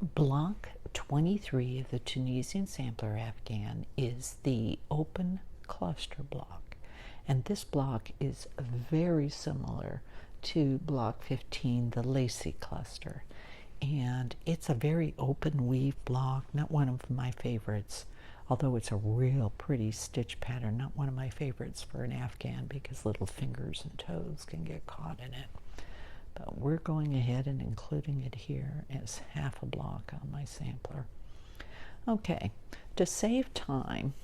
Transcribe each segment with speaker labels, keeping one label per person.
Speaker 1: Block 23 of the Tunisian sampler Afghan is the open cluster block, and this block is very similar to block 15, the lacy cluster, and it's a very open weave block, not one of my favorites, although it's a real pretty stitch pattern, not one of my favorites for an Afghan because little fingers and toes can get caught in it. But we're going ahead and including it here as half a block on my sampler. Okay, to save time,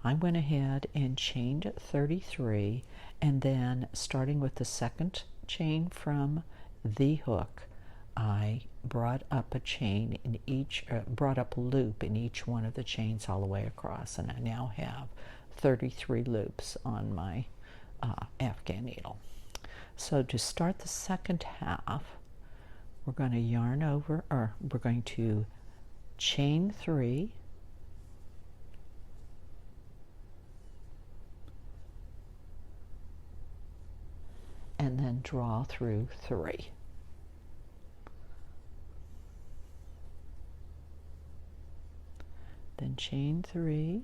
Speaker 1: I went ahead and chained 33, and then starting with the second chain from the hook, I brought up a chain in each, brought up a loop in each one of the chains all the way across, and I now have 33 loops on my Afghan needle. So to start the second half, we're going to yarn over, or we're going to chain 3, and then draw through 3. Then chain 3,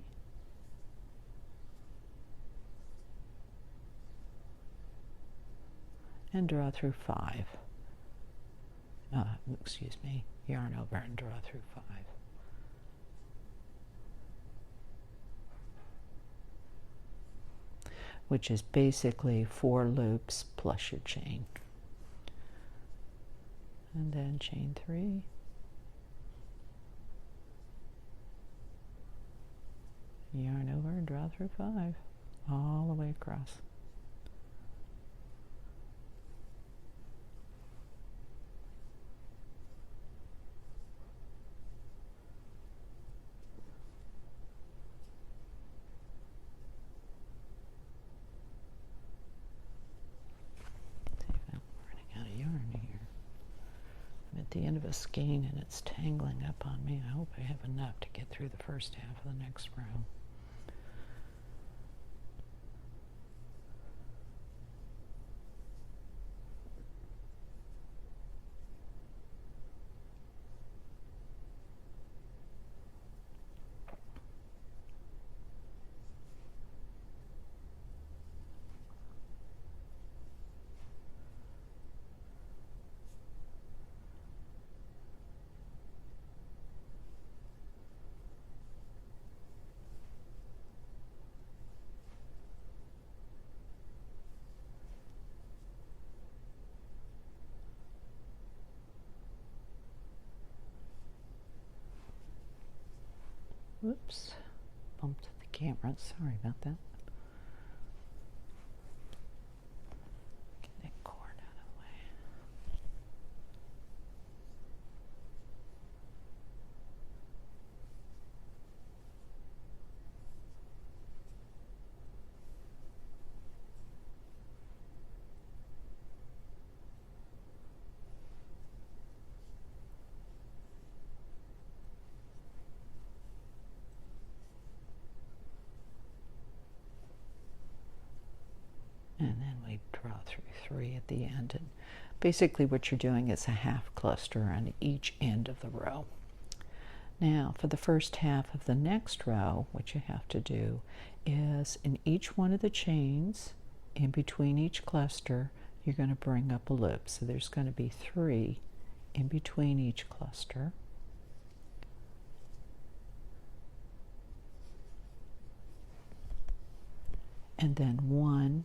Speaker 1: and draw through 5. Excuse me, yarn over and draw through 5. Which is basically 4 loops plus your chain. And then chain 3. Yarn over and draw through 5, all the way across. The end of a skein and it's tangling up on me. I hope I have enough to get through the first half of the next row. Whoops, bumped the camera, sorry about that. Get that cord out of the way. And then we draw through 3 at the end, and basically what you're doing is a half cluster on each end of the row. Now for the first half of the next row, what you have to do is in each one of the chains in between each cluster you're going to bring up a loop, so there's going to be 3 in between each cluster. And then 1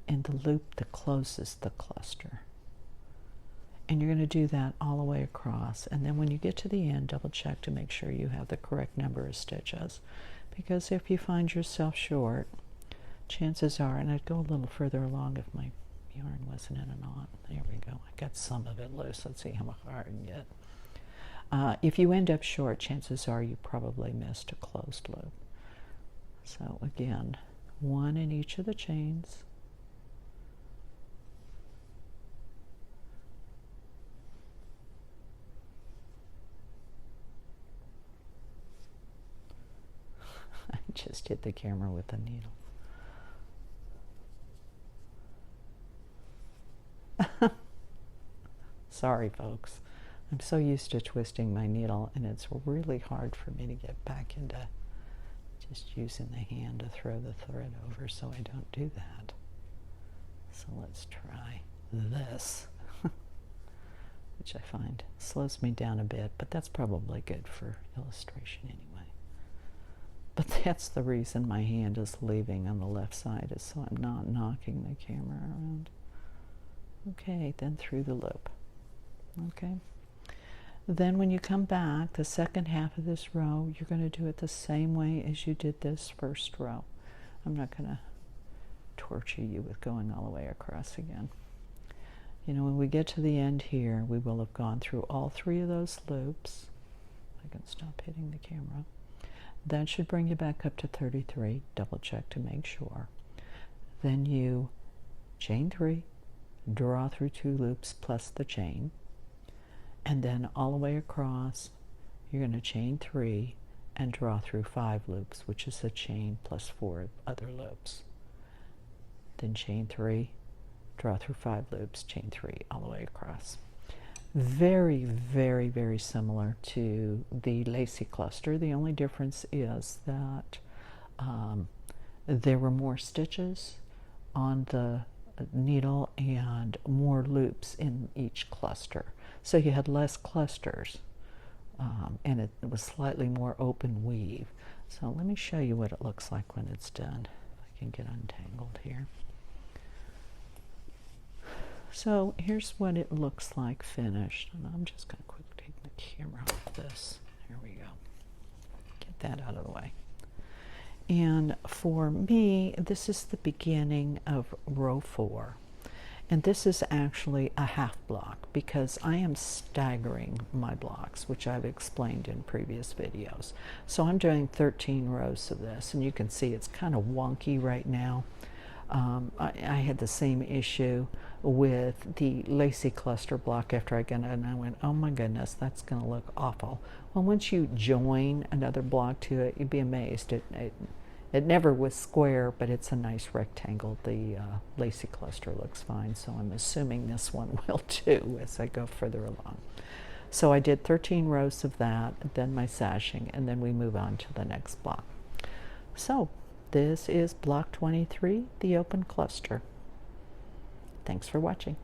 Speaker 1: in the loop that closes the cluster. And you're going to do that all the way across, and then when you get to the end, double check to make sure you have the correct number of stitches, because if you find yourself short, chances are, and I'd go a little further along if my yarn wasn't in a knot. There we go, I got some of it loose. Let's see how far I can get. If you end up short, chances are you probably missed a closed loop. So again, 1 in each of the chains, I just hit the camera with the needle. Sorry, folks. I'm so used to twisting my needle, and it's really hard for me to get back into just using the hand to throw the thread over, so I don't do that. So let's try this, which I find slows me down a bit, but that's probably good for illustration anyway. But that's the reason my hand is leaving on the left side, is so I'm not knocking the camera around. Okay, then through the loop. Okay. Then when you come back, the second half of this row, you're going to do it the same way as you did this first row. I'm not going to torture you with going all the way across again. You know, when we get to the end here, we will have gone through all 3 of those loops. I can stop hitting the camera. That should bring you back up to 33. Double check to make sure. Then you chain 3, draw through 2 loops plus the chain. And then all the way across, you're going to chain 3 and draw through 5 loops, which is a chain plus 4 other loops. Then chain 3, draw through 5 loops, chain 3 all the way across. Very, very, very similar to the lacy cluster. The only difference is that there were more stitches on the needle and more loops in each cluster. So you had less clusters, and it was slightly more open weave. So let me show you what it looks like when it's done. If I can get untangled here. So here's what it looks like finished. And I'm just going to quickly take the camera off this. Here we go. Get that out of the way. And for me, this is the beginning of row 4. And this is actually a half block because I am staggering my blocks, which I've explained in previous videos. So I'm doing 13 rows of this, and you can see it's kind of wonky right now. I had the same issue with the lacy cluster block after I got it, and I went, oh my goodness, that's going to look awful. Well, once you join another block to it, you'd be amazed. It never was square, but it's a nice rectangle. The lacy cluster looks fine, so I'm assuming this one will too as I go further along. So I did 13 rows of that, then my sashing, and then we move on to the next block. So this is block 23, the open cluster. Thanks for watching.